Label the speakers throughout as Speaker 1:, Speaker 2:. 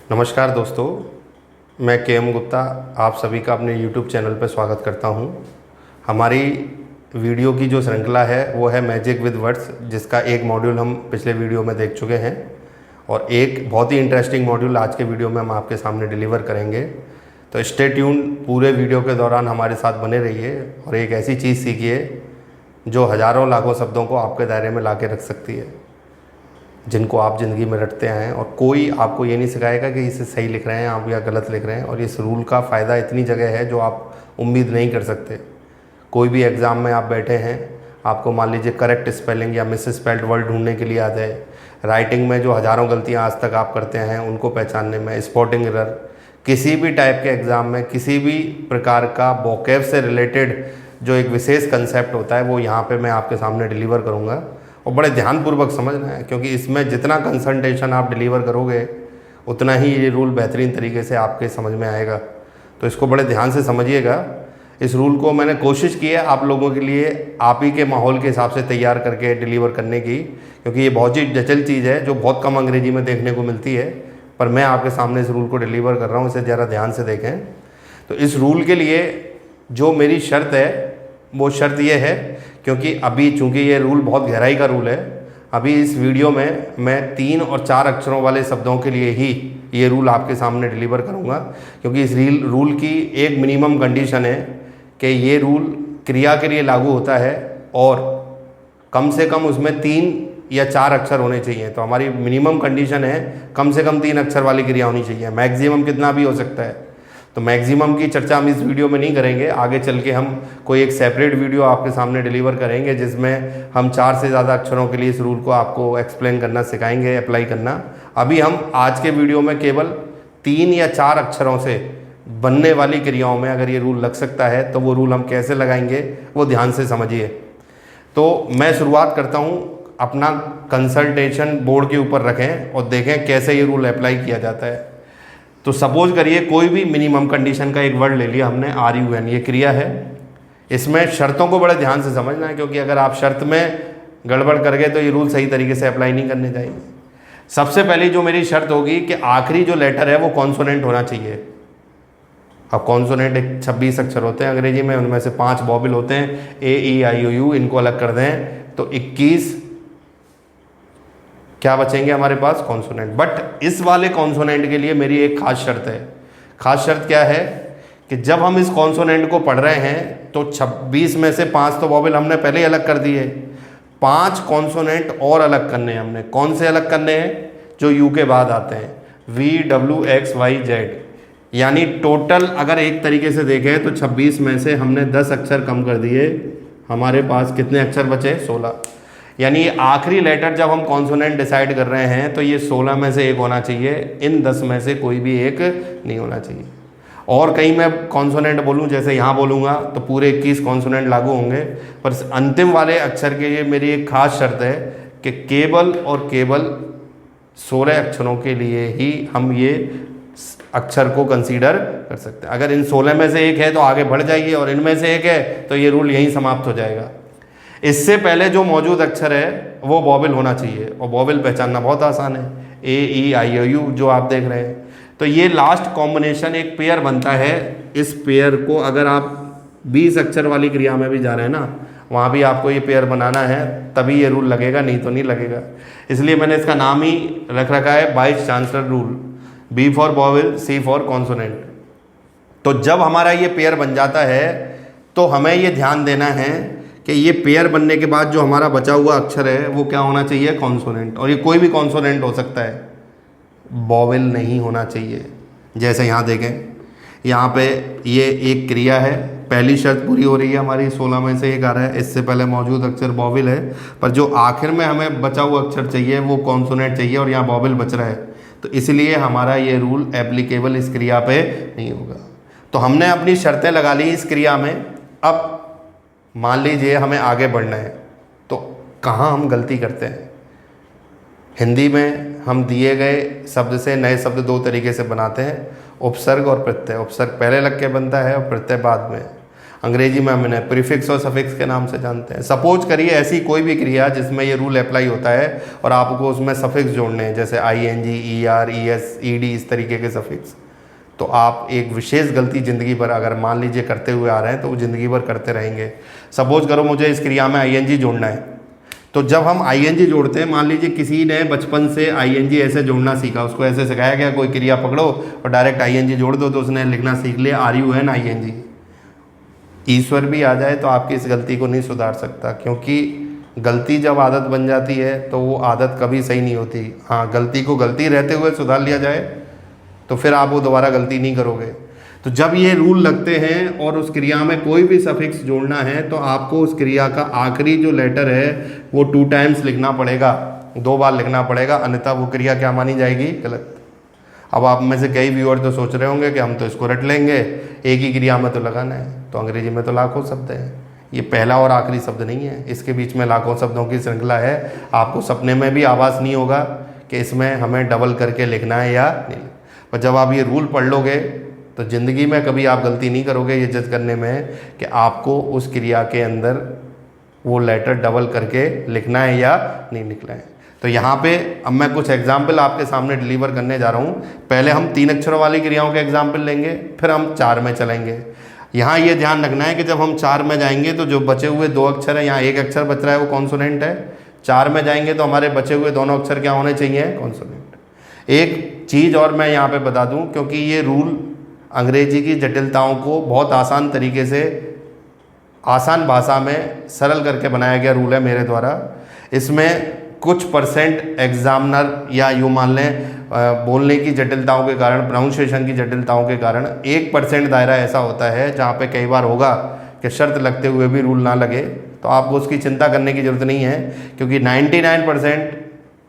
Speaker 1: नमस्कार दोस्तों, मैं के.एम. गुप्ता आप सभी का अपने YouTube चैनल पर स्वागत करता हूं। हमारी वीडियो की जो श्रृंखला है वो है मैजिक विद वर्ड्स, जिसका एक मॉड्यूल हम पिछले वीडियो में देख चुके हैं और एक बहुत ही इंटरेस्टिंग मॉड्यूल आज के वीडियो में हम आपके सामने डिलीवर करेंगे। तो स्टे ट्यून, पूरे वीडियो के दौरान हमारे साथ बने रहिए और एक ऐसी चीज़ सीखिए जो हज़ारों लाखों शब्दों को आपके दायरे में ला के रख सकती है, जिनको आप ज़िंदगी में रटते हैं। और कोई आपको ये नहीं सिखाएगा कि इसे सही लिख रहे हैं आप या गलत लिख रहे हैं। और इस रूल का फ़ायदा इतनी जगह है जो आप उम्मीद नहीं कर सकते। कोई भी एग्ज़ाम में आप बैठे हैं, आपको मान लीजिए करेक्ट स्पेलिंग या मिस स्पेल्ड वर्ड ढूंढने के लिए आ जाए, राइटिंग में जो हज़ारों गलतियाँ आज तक आप करते हैं उनको पहचानने में, स्पॉटिंग एरर, किसी भी टाइप के एग्ज़ाम में किसी भी प्रकार का वोकैब से रिलेटेड जो एक विशेष कंसेप्ट होता है वो यहाँ पे मैं आपके सामने डिलीवर करूँगा। और बड़े ध्यानपूर्वक समझना है, क्योंकि इसमें जितना कंसंट्रेशन आप डिलीवर करोगे उतना ही ये रूल बेहतरीन तरीके से आपके समझ में आएगा। तो इसको बड़े ध्यान से समझिएगा। इस रूल को मैंने कोशिश की है आप लोगों के लिए आप ही के माहौल के हिसाब से तैयार करके डिलीवर करने की, क्योंकि ये बहुत ही जटिल चीज़ है जो बहुत कम अंग्रेजी में देखने को मिलती है। पर मैं आपके सामने इस रूल को डिलीवर कर रहा हूँ, इसे ज़रा ध्यान से देखें। तो इस रूल के लिए जो मेरी शर्त है वो शर्त ये है, क्योंकि अभी चूंकि ये रूल बहुत गहराई का रूल है, अभी इस वीडियो में मैं 3 और 4 अक्षरों वाले शब्दों के लिए ही ये रूल आपके सामने डिलीवर करूँगा। क्योंकि इस रूल की एक मिनिमम कंडीशन है कि ये रूल क्रिया के लिए लागू होता है और कम से कम उसमें 3 या 4 अक्षर होने चाहिए। तो हमारी मिनिमम कंडीशन है कम से कम 3 अक्षर वाली क्रिया होनी चाहिए। मैक्सिमम कितना भी हो सकता है। तो मैक्सिमम की चर्चा हम इस वीडियो में नहीं करेंगे, आगे चल के हम कोई एक सेपरेट वीडियो आपके सामने डिलीवर करेंगे जिसमें हम 4 से ज़्यादा अक्षरों के लिए इस रूल को आपको एक्सप्लेन करना सिखाएंगे, अप्लाई करना। अभी हम आज के वीडियो में केवल 3 या 4 अक्षरों से बनने वाली क्रियाओं में अगर ये रूल लग सकता है तो वो रूल हम कैसे लगाएंगे वो ध्यान से समझिए। तो मैं शुरुआत करता हूँ, अपना कंसल्टेशन बोर्ड के ऊपर रखें और देखें कैसे ये रूल अप्लाई किया जाता है। तो सपोज करिए कोई भी मिनिमम कंडीशन का एक वर्ड ले लिया हमने, RUN, ये क्रिया है। इसमें शर्तों को बड़े ध्यान से समझना है, क्योंकि अगर आप शर्त में गड़बड़ कर गए तो ये रूल सही तरीके से अप्लाई नहीं करने चाहिए। सबसे पहली जो मेरी शर्त होगी कि आखिरी जो लेटर है वो कॉन्सोनेंट होना चाहिए। अब कॉन्सोनेंट एक 26 अक्षर होते हैं अंग्रेजी में, उनमें से 5 वॉवेल होते हैं, AEIOU, इनको अलग कर दें तो 21 क्या बचेंगे हमारे पास, कॉन्सोनेंट। बट इस वाले कॉन्सोनेंट के लिए मेरी एक खास शर्त है। खास शर्त क्या है कि जब हम इस कॉन्सोनेंट को पढ़ रहे हैं तो 26 में से 5 तो वॉवेल हमने पहले ही अलग कर दिए, 5 कॉन्सोनेंट और अलग करने हैं हमने। कौन से अलग करने हैं? जो यू के बाद आते हैं, VWXYZ। यानी टोटल अगर एक तरीके से देखें तो 26 में से हमने 10 अक्षर कम कर दिए, हमारे पास कितने अक्षर बचे? 16। यानी आखिरी लेटर जब हम कॉन्सोनेंट डिसाइड कर रहे हैं तो ये 16 में से एक होना चाहिए, इन 10 में से कोई भी एक नहीं होना चाहिए। और कहीं मैं कॉन्सोनेंट बोलूँ, जैसे यहाँ बोलूँगा तो पूरे 21 कॉन्सोनेंट लागू होंगे। पर अंतिम वाले अक्षर के लिए मेरी एक खास शर्त है कि केवल और केवल 16 अक्षरों के लिए ही हम ये अक्षर को कंसीडर कर सकते हैं। अगर इन 16 में से एक है तो आगे बढ़ जाइए, और इनमें से एक है तो ये रूल यहीं समाप्त हो जाएगा। इससे पहले जो मौजूद अक्षर है वो वॉवेल होना चाहिए, और वॉवेल पहचानना बहुत आसान है, AEIOU जो आप देख रहे हैं। तो ये लास्ट कॉम्बिनेशन एक पेयर बनता है। इस पेयर को अगर आप 20 अक्षर वाली क्रिया में भी जा रहे हैं ना, वहाँ भी आपको ये पेयर बनाना है, तभी ये रूल लगेगा, नहीं तो नहीं लगेगा। इसलिए मैंने इसका नाम ही रख रखा है vice chancellor rule, B for vowel, C for consonant. तो जब हमारा ये पेयर बन जाता है तो हमें ये ध्यान देना है कि ये पेयर बनने के बाद जो हमारा बचा हुआ अक्षर है वो क्या होना चाहिए? कॉन्सोनेंट। और ये कोई भी कॉन्सोनेंट हो सकता है, वॉवेल नहीं होना चाहिए। जैसे यहाँ देखें, यहाँ पे ये एक क्रिया है, पहली शर्त पूरी हो रही है हमारी, 16 में से एक आ रहा है, इससे पहले मौजूद अक्षर वॉवेल है, पर जो आखिर में हमें बचा हुआ अक्षर चाहिए वो कॉन्सोनेंट चाहिए, और यहाँ वॉवेल बच रहा है। तो इसलिए हमारा ये रूल एप्लीकेबल इस क्रिया पे नहीं होगा। तो हमने अपनी शर्तें लगा ली इस क्रिया में। अब मान लीजिए हमें आगे बढ़ना है, तो कहाँ हम गलती करते हैं? हिंदी में हम दिए गए शब्द से नए शब्द 2 तरीके से बनाते हैं, उपसर्ग और प्रत्यय। उपसर्ग पहले लग के बनता है और प्रत्यय बाद में। अंग्रेजी में हम इन्हें प्रीफिक्स और सफिक्स के नाम से जानते हैं। सपोज करिए ऐसी कोई भी क्रिया जिसमें ये रूल अप्लाई होता है और आपको उसमें सफिक्स जोड़ने हैं, जैसे ING, ER, ES, ED, इस तरीके के सफिक्स, तो आप एक विशेष गलती ज़िंदगी भर अगर मान लीजिए करते हुए आ रहे हैं तो वो ज़िंदगी भर करते रहेंगे। सपोज करो मुझे इस क्रिया में ING जोड़ना है, तो जब हम ING जोड़ते हैं, मान लीजिए किसी ने बचपन से ING ऐसे जोड़ना सीखा, उसको ऐसे सिखाया गया कोई क्रिया पकड़ो और डायरेक्ट ING जोड़ दो, तो उसने लिखना सीख लिया RUN ING। ईश्वर भी आ जाए तो आपकी इस गलती को नहीं सुधार सकता, क्योंकि गलती जब आदत बन जाती है तो वो आदत कभी सही नहीं होती। हाँ, गलती को गलती रहते हुए सुधार लिया जाए तो फिर आप वो दोबारा गलती नहीं करोगे। तो जब ये रूल लगते हैं और उस क्रिया में कोई भी सफिक्स जोड़ना है तो आपको उस क्रिया का आखिरी जो लेटर है वो 2 टाइम्स लिखना पड़ेगा, 2 बार लिखना पड़ेगा, अन्यथा वो क्रिया क्या मानी जाएगी? गलत। अब आप में से कई व्यूअर तो सोच रहे होंगे कि हम तो इसको रट लेंगे, एक ही क्रिया में तो लगाना है। तो अंग्रेजी में तो लाखों शब्द हैं, ये पहला और आखिरी शब्द नहीं है, इसके बीच में लाखों शब्दों की श्रृंखला है। आपको सपने में भी आभास नहीं होगा कि इसमें हमें डबल करके लिखना है या नहीं। पर जब आप ये रूल पढ़ लोगे तो ज़िंदगी में कभी आप गलती नहीं करोगे ये जज करने में कि आपको उस क्रिया के अंदर वो लेटर डबल करके लिखना है या नहीं लिखना है। तो यहाँ पे अब मैं कुछ एग्जाम्पल आपके सामने डिलीवर करने जा रहा हूँ। पहले हम 3 अक्षरों वाली क्रियाओं के एग्जाम्पल लेंगे, फिर हम 4 में चलेंगे। यहाँ ये ध्यान रखना है कि जब हम 4 में जाएंगे तो जो बचे हुए 2 अक्षर हैं, यहाँ 1 अक्षर बच रहा है वो कॉन्सोनेंट है। 4 में जाएंगे तो हमारे बचे हुए दोनों अक्षर क्या होने चाहिए? कॉन्सोनेंट। एक चीज़ और मैं यहाँ पे बता दूँ, क्योंकि ये रूल अंग्रेजी की जटिलताओं को बहुत आसान तरीके से आसान भाषा में सरल करके बनाया गया रूल है मेरे द्वारा। इसमें कुछ % एग्जामिनर या यूँ मान लें बोलने की जटिलताओं के कारण, प्रोनाउंसिएशन की जटिलताओं के कारण 1% दायरा ऐसा होता है जहाँ पे कई बार होगा कि शर्त लगते हुए भी रूल ना लगे। तो आपको उसकी चिंता करने की ज़रूरत नहीं है, क्योंकि 99%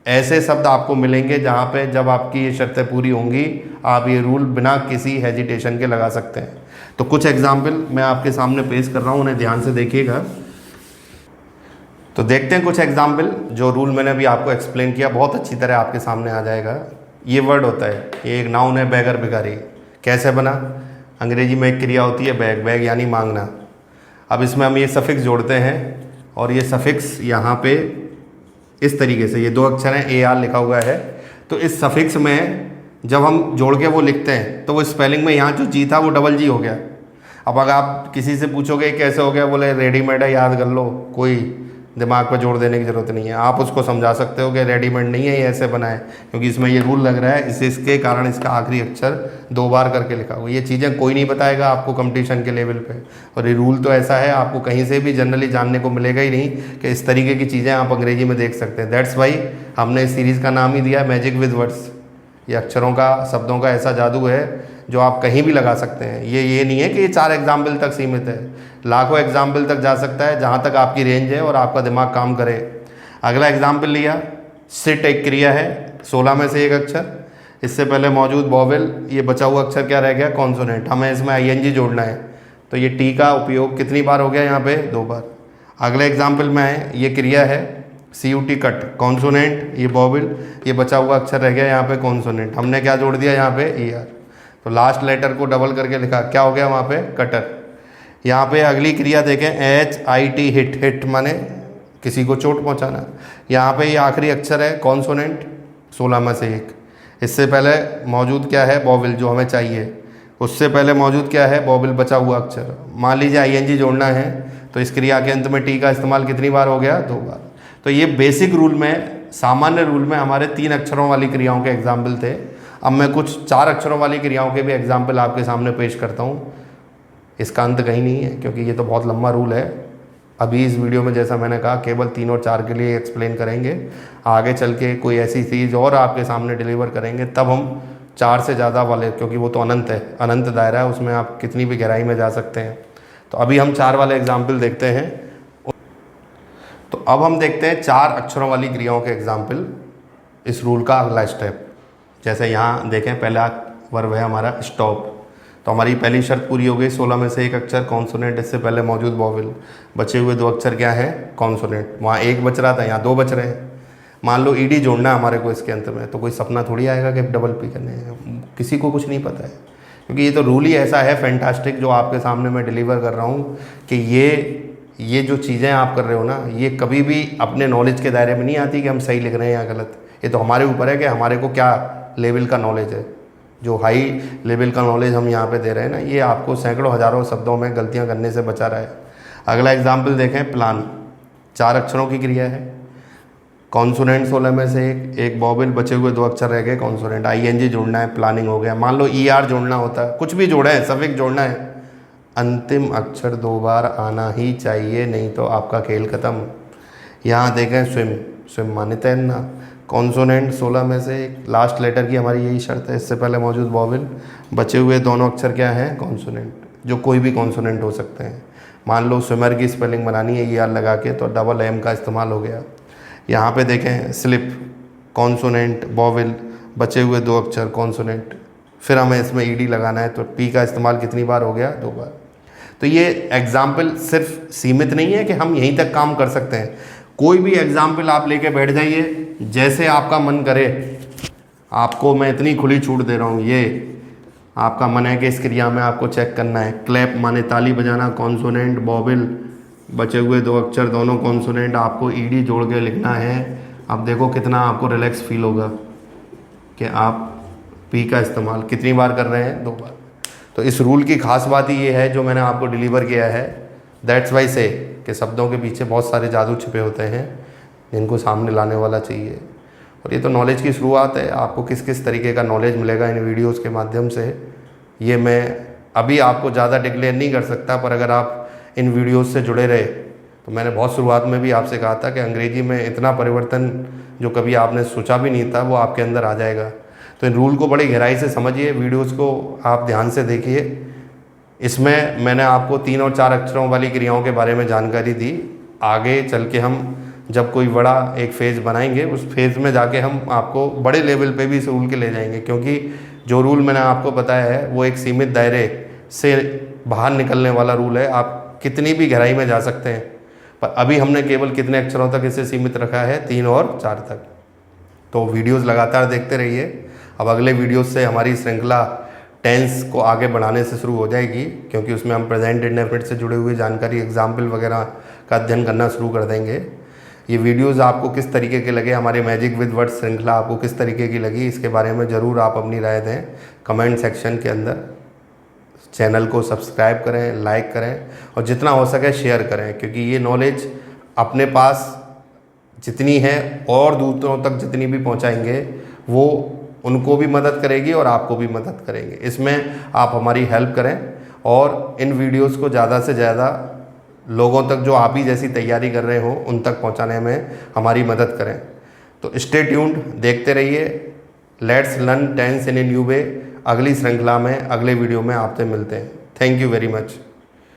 Speaker 1: ऐसे शब्द आपको मिलेंगे जहाँ पे जब आपकी ये शर्तें पूरी होंगी आप ये रूल बिना किसी हेजिटेशन के लगा सकते हैं। तो कुछ एग्जाम्पल मैं आपके सामने पेश कर रहा हूँ, उन्हें ध्यान से देखिएगा। तो देखते हैं कुछ एग्जाम्पल। जो रूल मैंने अभी आपको एक्सप्लेन किया बहुत अच्छी तरह आपके सामने आ जाएगा। ये वर्ड होता है, ये एक नाउन है, बैगर भिखारी। कैसे बना? अंग्रेजी में एक क्रिया होती है बैग, बैग यानी मांगना। अब इसमें हम ये सफिक्स जोड़ते हैं और ये सफिक्स यहाँ पे इस तरीके से, ये 2 अक्षर हैं, AR लिखा हुआ है। तो इस सफिक्स में जब हम जोड़ के वो लिखते हैं तो वो स्पेलिंग में यहाँ जो G था वो डबल G हो गया। अब अगर आप किसी से पूछोगे कैसे हो गया, बोले रेडीमेड है, याद कर लो, कोई दिमाग पर जोड़ देने की ज़रूरत नहीं है। आप उसको समझा सकते हो कि रेडीमेड नहीं है, ये ऐसे बना है, क्योंकि इसमें ये रूल लग रहा है, इसके कारण इसका आखिरी अक्षर 2 बार करके लिखा हुआ। ये चीज़ें कोई नहीं बताएगा आपको कंपटीशन के लेवल पे, और ये रूल तो ऐसा है आपको कहीं से भी जनरली जानने को मिलेगा ही नहीं कि इस तरीके की चीज़ें आप अंग्रेजी में देख सकते हैं। दैट्स वाई हमने इस सीरीज़ का नाम ही दिया मैजिक विद वर्ड्स। ये अक्षरों का, शब्दों का ऐसा जादू है जो आप कहीं भी लगा सकते हैं। ये नहीं है कि ये 4 एग्जाम्पल तक सीमित है, लाखों एग्जाम्पल तक जा सकता है, जहाँ तक आपकी रेंज है और आपका दिमाग काम करे। अगला एग्जाम्पल लिया, सिट एक क्रिया है, 16 में से 1 अक्षर, इससे पहले मौजूद वॉवेल, ये बचा हुआ अक्षर क्या रह गया? कॉन्सोनेंट। हमें इसमें ING जोड़ना है, तो ये टी का उपयोग कितनी बार हो गया यहाँ पे? 2 बार। अगले एग्जाम्पल में है, ये क्रिया है CUT कट, कॉन्सोनेंट, ये वॉवेल, ये बचा हुआ अक्षर रह गया यहाँ पे कॉन्सोनेंट। हमने क्या जोड़ दिया यहाँ पे? ER। तो लास्ट लेटर को डबल करके लिखा, क्या हो गया वहाँ पे? कटर। यहाँ पे अगली क्रिया देखें, HIT हिट, हिट माने किसी को चोट पहुँचाना। यहाँ पे ये आखिरी अक्षर है कॉन्सोनेंट, 16 में से 1। इससे पहले मौजूद क्या है? वॉवेल, जो हमें चाहिए। उससे पहले मौजूद क्या है? वॉवेल, बचा हुआ अक्षर। मान लीजिए ING जोड़ना है, तो इस क्रिया के अंत में टी का इस्तेमाल कितनी बार हो गया? 2 बार। तो ये बेसिक रूल में, सामान्य रूल में हमारे 3 अक्षरों वाली क्रियाओं के एग्जाम्पल थे। अब मैं कुछ 4 अक्षरों वाली क्रियाओं के भी एग्जाम्पल आपके सामने पेश करता हूँ। इसका अंत कहीं नहीं है, क्योंकि ये तो बहुत लंबा रूल है। अभी इस वीडियो में जैसा मैंने कहा केवल 3 और 4 के लिए एक्सप्लेन करेंगे। आगे चल के कोई ऐसी चीज़ और आपके सामने डिलीवर करेंगे, तब हम 4 से ज़्यादा वाले, क्योंकि वो तो अनंत है, अनंत दायरा है, उसमें आप कितनी भी गहराई में जा सकते हैं। तो अभी हम 4 वाले एग्जाम्पल देखते हैं। तो अब हम देखते हैं 4 अक्षरों वाली क्रियाओं के एग्जाम्पल, इस रूल का अगला स्टेप। जैसे यहाँ देखें, पहला वर्ब है हमारा स्टॉप, तो हमारी पहली शर्त पूरी हो गई। 16 में से 1 अक्षर कॉन्सोनेंट, इससे पहले मौजूद वॉवेल, बचे हुए 2 अक्षर क्या है? कॉन्सोनेंट। वहाँ 1 बच रहा था, यहाँ 2 बच रहे हैं। मान लो ED जोड़ना है हमारे को इसके अंत में, तो कोई सपना थोड़ी आएगा कि डबल P करने हैं, किसी को कुछ नहीं पता है। क्योंकि ये तो रूल ही ऐसा है फैंटास्टिक जो आपके सामने मैं डिलीवर कर रहा हूँ कि ये जो चीज़ें आप कर रहे हो ना, ये कभी भी अपने नॉलेज के दायरे में नहीं आती कि हम सही लिख रहे हैं या गलत। ये तो हमारे ऊपर है कि हमारे को क्या लेवल का नॉलेज है। जो हाई लेवल का नॉलेज हम यहाँ पे दे रहे हैं ना, ये आपको सैकड़ों हज़ारों शब्दों में गलतियाँ करने से बचा रहा है। अगला एग्जाम्पल देखें, प्लान 4 अक्षरों की क्रिया है। कॉन्सोनेंट 16 में से एक वॉवेल, बचे हुए 2 अक्षर रह गए कॉन्सोनेंट। ING जोड़ना है, प्लानिंग हो गया। मान लो ER जोड़ना होता है, कुछ भी जोड़ा है, सफिक्स जोड़ना है, अंतिम अक्षर 2 बार आना ही चाहिए, नहीं तो आपका खेल खत्म। यहाँ देखें स्विम, स्विम माने तैरना। कॉन्सोनेंट 16 में से लास्ट लेटर की हमारी यही शर्त है, इससे पहले मौजूद वॉवेल, बचे हुए दोनों अक्षर क्या हैं, कॉन्सोनेंट, जो कोई भी कॉन्सोनेंट हो सकते हैं। मान लो स्विमर की स्पेलिंग बनानी है ER लगा के, तो डबल M का इस्तेमाल हो गया। यहाँ पे देखें स्लिप, कॉन्सोनेंट, वॉवेल, बचे हुए 2 अक्षर, कॉन्सोनेंट, फिर हमें इसमें ED लगाना है, तो P का इस्तेमाल कितनी बार हो गया, 2 बार। तो ये एग्जाम्पल सिर्फ सीमित नहीं है कि हम यहीं तक काम कर सकते हैं। कोई भी एग्जाम्पल आप लेके बैठ जाइए, जैसे आपका मन करे। आपको मैं इतनी खुली छूट दे रहा हूँ, ये आपका मन है कि इस क्रिया में आपको चेक करना है। क्लैप माने ताली बजाना, कॉन्सोनेंट, वॉवेल, बचे हुए 2 अक्षर दोनों कॉन्सोनेंट, आपको ED जोड़ के लिखना है। अब देखो कितना आपको रिलैक्स फील होगा कि आप P का इस्तेमाल कितनी बार कर रहे हैं, 2 बार। तो इस रूल की खास बात ही ये है जो मैंने आपको डिलीवर किया है। दैट्स वाई से कि शब्दों के पीछे बहुत सारे जादू छिपे होते हैं जिनको सामने लाने वाला चाहिए। और ये तो नॉलेज की शुरुआत है। आपको किस किस तरीके का नॉलेज मिलेगा इन वीडियोस के माध्यम से, ये मैं अभी आपको ज़्यादा डिक्लेयर नहीं कर सकता। पर अगर आप इन वीडियोस से जुड़े रहे, तो मैंने बहुत शुरुआत में भी आपसे कहा था कि अंग्रेजी में इतना परिवर्तन जो कभी आपने सोचा भी नहीं था वो आपके अंदर आ जाएगा। तो इन रूल को बड़ी गहराई से समझिए, वीडियोस को आप ध्यान से देखिए। इसमें मैंने आपको 3 और 4 अक्षरों वाली क्रियाओं के बारे में जानकारी दी। आगे चल के हम जब कोई बड़ा एक फेज़ बनाएंगे, उस फेज़ में जाके हम आपको बड़े लेवल पे भी इस रूल के ले जाएंगे, क्योंकि जो रूल मैंने आपको बताया है वो एक सीमित दायरे से बाहर निकलने वाला रूल है। आप कितनी भी गहराई में जा सकते हैं, पर अभी हमने केवल कितने अक्षरों तक इसे सीमित रखा है, 3 और 4 तक। तो वीडियोज़ लगातार देखते रहिए। अब अगले वीडियोज़ से हमारी श्रृंखला टेंस को आगे बढ़ाने से शुरू हो जाएगी, क्योंकि उसमें हम प्रेजेंट इंडेफिनिट से जुड़े हुए जानकारी, एग्जाम्पल वगैरह का अध्ययन करना शुरू कर देंगे। ये वीडियोज़ आपको किस तरीके के लगे, हमारे मैजिक विद वर्ड्स श्रृंखला आपको किस तरीके की लगी, इसके बारे में ज़रूर आप अपनी राय दें कमेंट सेक्शन के अंदर। चैनल को सब्सक्राइब करें, लाइक करें और जितना हो सके शेयर करें, क्योंकि ये नॉलेज अपने पास जितनी है और दूसरों तक जितनी भी पहुंचाएंगे, वो उनको भी मदद करेगी और आपको भी मदद करेंगे। इसमें आप हमारी हेल्प करें और इन वीडियोस को ज़्यादा से ज़्यादा लोगों तक, जो आप ही जैसी तैयारी कर रहे हो, उन तक पहुंचाने में हमारी मदद करें। तो स्टे ट्यून्ड, देखते रहिए। Let's learn tense in a new way. अगली श्रृंखला में, अगले वीडियो में आपसे मिलते हैं। Thank you very much.